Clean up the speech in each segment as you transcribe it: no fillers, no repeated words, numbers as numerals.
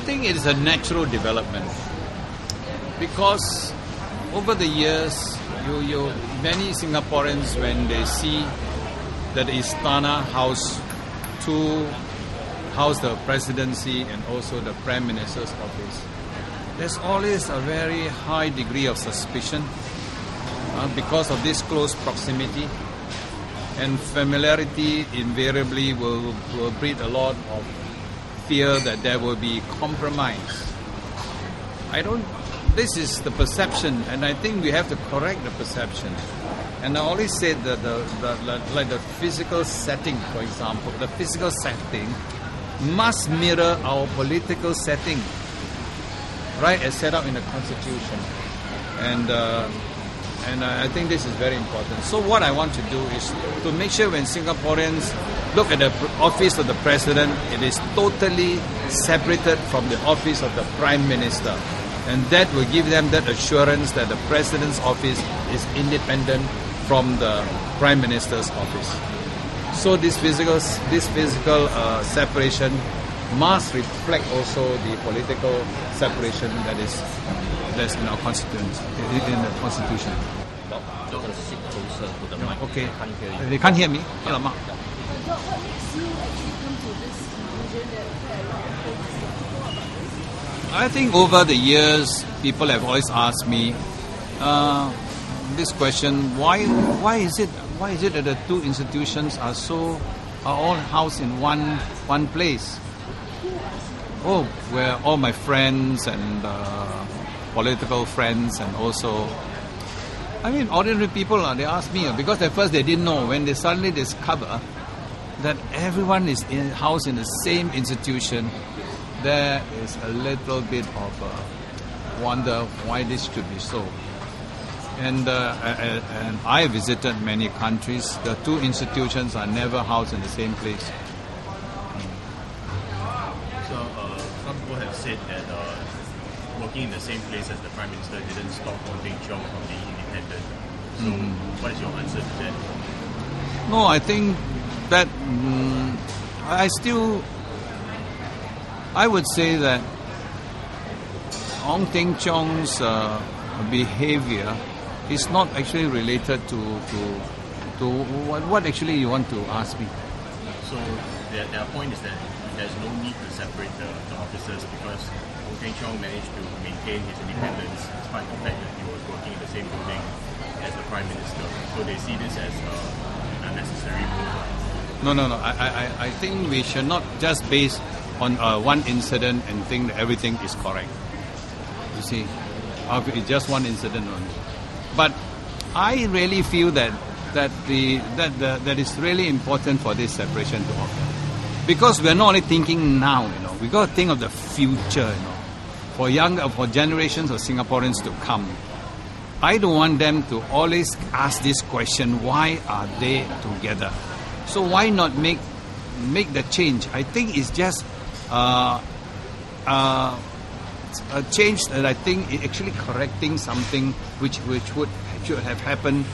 think it is a natural development because over the years, many Singaporeans, when they see that Istana house the presidency and also the Prime Minister's office, there's always a very high degree of suspicion because of this close proximity, and familiarity invariably will breed a lot of fear that there will be compromise. This is the perception, and I think we have to correct the perception. And I always said that the physical setting, for example, the physical setting must mirror our political setting, right, as set out in the Constitution. And I think this is very important. So what I want to do is to make sure when Singaporeans look at the office of the President, it is totally separated from the office of the Prime Minister. And that will give them that assurance that the President's office is independent from the Prime Minister's office. So this physical separation must reflect also the political separation that's in our Constitution. In the Constitution. Sit closer to the mic. Okay. I can't hear you. They can't hear me? What makes you actually come to this conclusion that I think over the years, people have always asked me this question: Why is it that the two institutions are all housed in one place? Oh, where all my friends and political friends, and also, ordinary people. They ask me because at first they didn't know. When they suddenly discover that everyone is housed in the same institution, there is a little bit of wonder why this should be so. And I visited many countries. The two institutions are never housed in the same place. So some people have said that working in the same place as the Prime Minister didn't stop Ong Teng Cheong from being independent. So what is your answer to that? No, I think that I would say that Ong Teng Cheong's behavior is not actually related to what actually you want to ask me. So their point is that there's no need to separate the officers because Ong Teng Cheong managed to maintain his independence despite the fact that he was working in the same building as the Prime Minister. So they see this as an unnecessary move. No. I think we should not just base on one incident and think that everything is correct. You see, it's just one incident only. But I really feel that is really important for this separation to occur, because we're not only thinking now. We got to think of the future. For generations of Singaporeans to come. I don't want them to always ask this question: Why are they together? So why not make the change? I think it's just a change that I think is actually correcting something which should have happened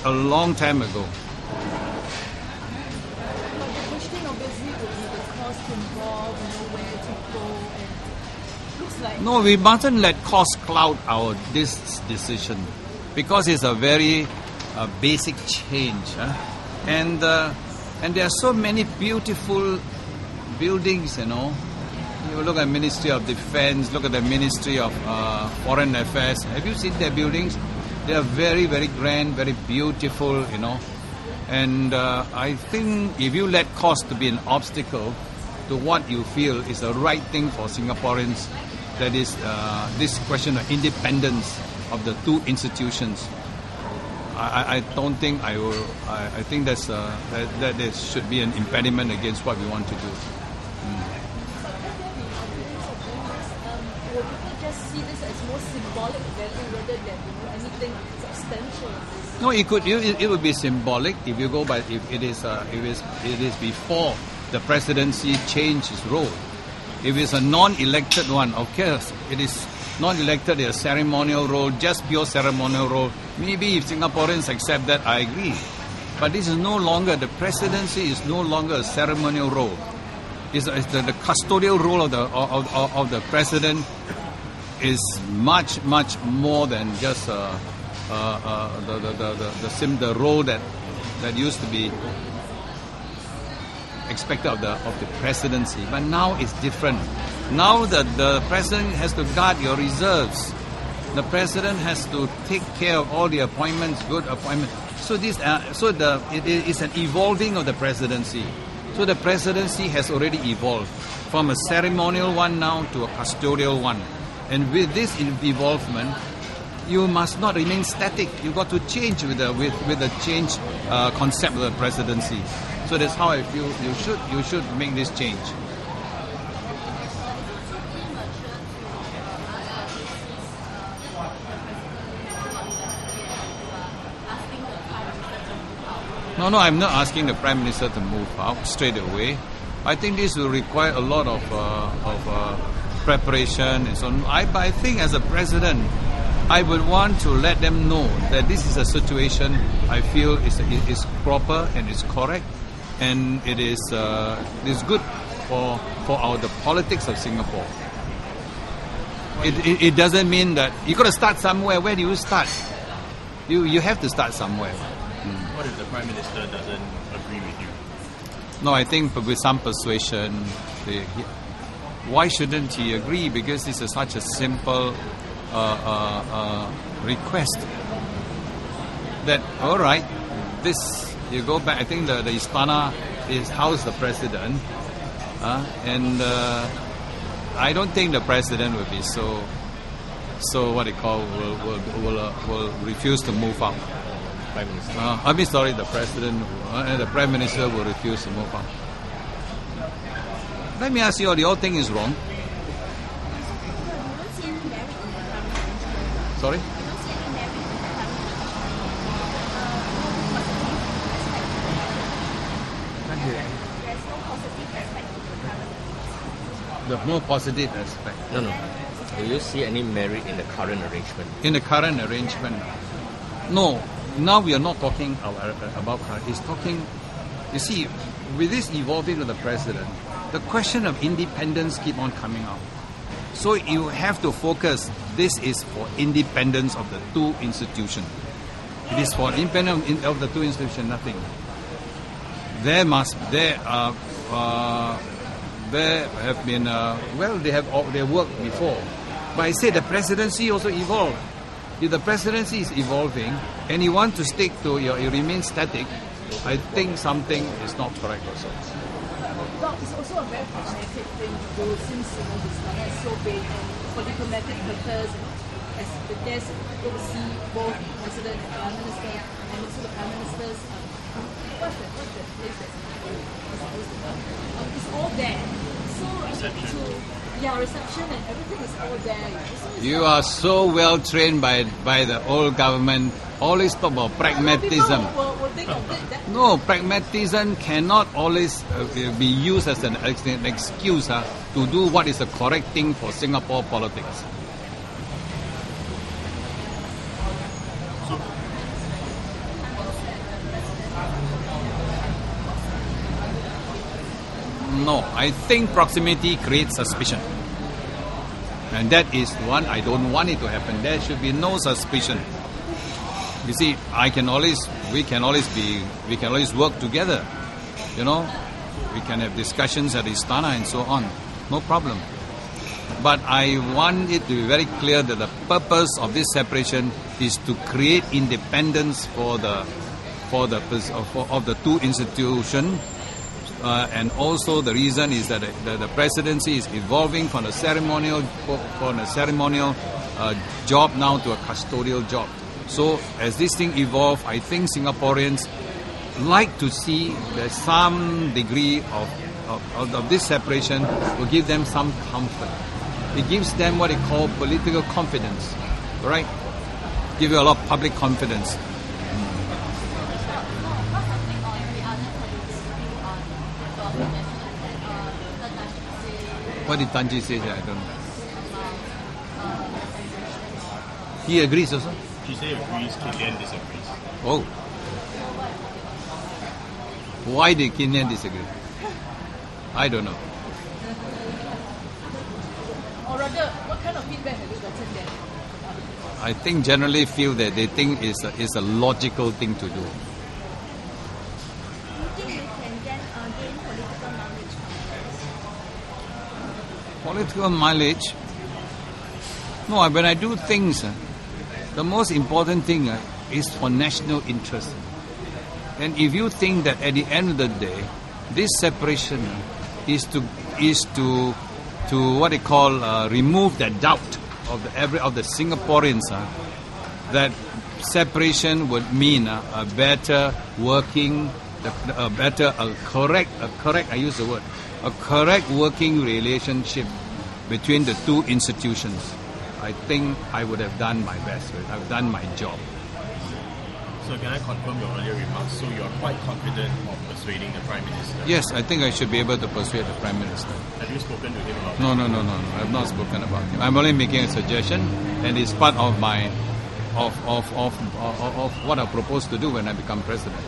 a long time ago. But the question obviously would be the cost involved, where to go, and looks like... No, we mustn't let cost cloud this decision, because it's a very basic change. And there are so many beautiful buildings, You look at Ministry of Defense, look at the Ministry of Foreign Affairs. Have you seen their buildings? They are very, very grand, very beautiful, And I think if you let cost to be an obstacle to what you feel is the right thing for Singaporeans, that is this question of independence of the two institutions, I don't think I will. I think that there should be an impediment against what we want to do. Will people just see this as more symbolic value rather than anything substantial? No, it would be symbolic if you go by if it is before the presidency changed its role. If it's a non-elected one, of course, it is non-elected, a ceremonial role, just pure ceremonial role. Maybe if Singaporeans accept that, I agree. But this is no longer, the presidency is no longer a ceremonial role. the custodial role of the president is much more than just the role that used to be expected of the presidency. But now it's different. Now that the president has to guard your reserves, the president has to take care of all the appointments, good appointments. So it is an evolving of the presidency. So the presidency has already evolved from a ceremonial one now to a custodial one. And with this evolvement, you must not remain static. You got to change with the change concept of the presidency. So that's how I feel you should make this change. No, I'm not asking the Prime Minister to move out straight away. I think this will require a lot of preparation and so on. But I think as a president, I would want to let them know that this is a situation I feel is proper and is correct, and it is good for the politics of Singapore. It doesn't mean that you got to start somewhere. Where do you start? You have to start somewhere. What if the Prime Minister doesn't agree with you? No, I think with some persuasion, why shouldn't he agree? Because this is such a simple request. That all right, you go back. I think the Istana is house the president, and I don't think the president will be so what they call will refuse to move out. Prime Minister. The president and the Prime Minister will refuse to move out. Let me ask you, the whole thing is wrong. Sorry? The more positive aspect. No. Do you see any merit in the current arrangement? In the current arrangement? No. Now we are not talking about current. It's talking, you see, with this evolving of the president, the question of independence keep on coming out. So you have to focus, this is for independence of the two institutions. It is for independence of the two institutions, nothing. There have been, they have worked before. But I say the presidency also evolved. If the presidency is evolving and you want to stick to you remain static, I think something is not correct also. But it's also a very pragmatic thing to do since the Istana is so big and for diplomatic purpose, as the guests oversee both the President and Prime Minister and also the Prime Minister's what's the place that's supposed to be? It's all there. So reception and everything is all there. You are so well trained by the old government. Always talk about pragmatism. No, pragmatism cannot always be used as an excuse to do what is the correct thing for Singapore politics. No, I think proximity creates suspicion. And that is one, I don't want it to happen. There should be no suspicion. You see, we can always work together. You know, we can have discussions at Istana and so on. No problem. But I want it to be very clear that the purpose of this separation is to create independence of the two institutions. And also the reason is that the presidency is evolving from a ceremonial job now to a custodial job. So as this thing evolves, I think Singaporeans like to see that some degree of this separation will give them some comfort. It gives them what they call political confidence, right? Give you a lot of public confidence. What did Tan Ji say? I don't know. He agrees also? She said agrees, Kilian disagrees. Oh. Why did Kilian disagree? I don't know. Or rather, what kind of feedback have you gotten then from other people? I think generally feel that they think is a logical thing to do. Do you think we can gain political knowledge from this? Political mileage? No, when I do things, the most important thing is for national interest. And if you think that at the end of the day, this separation is to what they call remove the doubt of the Singaporeans, that separation would mean a better working, a correct working relationship between the two institutions. I think I would have done my best. I've done my job. So can I confirm your earlier remarks? So you are quite confident of persuading the Prime Minister? Yes, I think I should be able to persuade the Prime Minister. Have you spoken to him about No. I have not spoken about him. I'm only making a suggestion, and it's part of my of what I propose to do when I become president.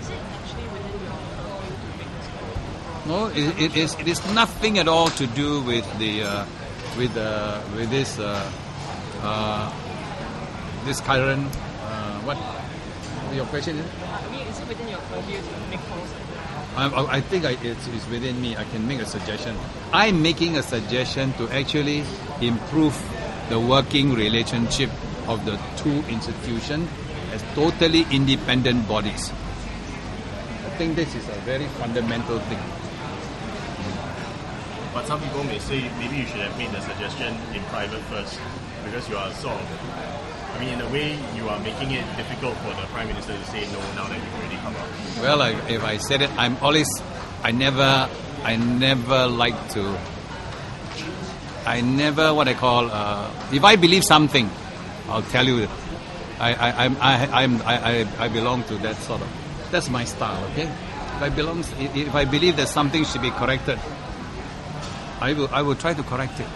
Is it actually within your purview to make this call? No, it is nothing at all to do with this current what your question is? I mean, is it within your purview to make calls like that? I think it's within me. I can make a suggestion. I'm making a suggestion to actually improve the working relationship of the two institutions as totally independent bodies. I think this is a very fundamental thing. But some people may say maybe you should have made the suggestion in private first, because you are sort of, I mean, in a way, you are making it difficult for the Prime Minister to say no now that you've already come out. Well, if I said it, I never like to. If I believe something, I'll tell you. I belong to that sort of. That's my style. Okay. If I believe that something should be corrected, I will try to correct it.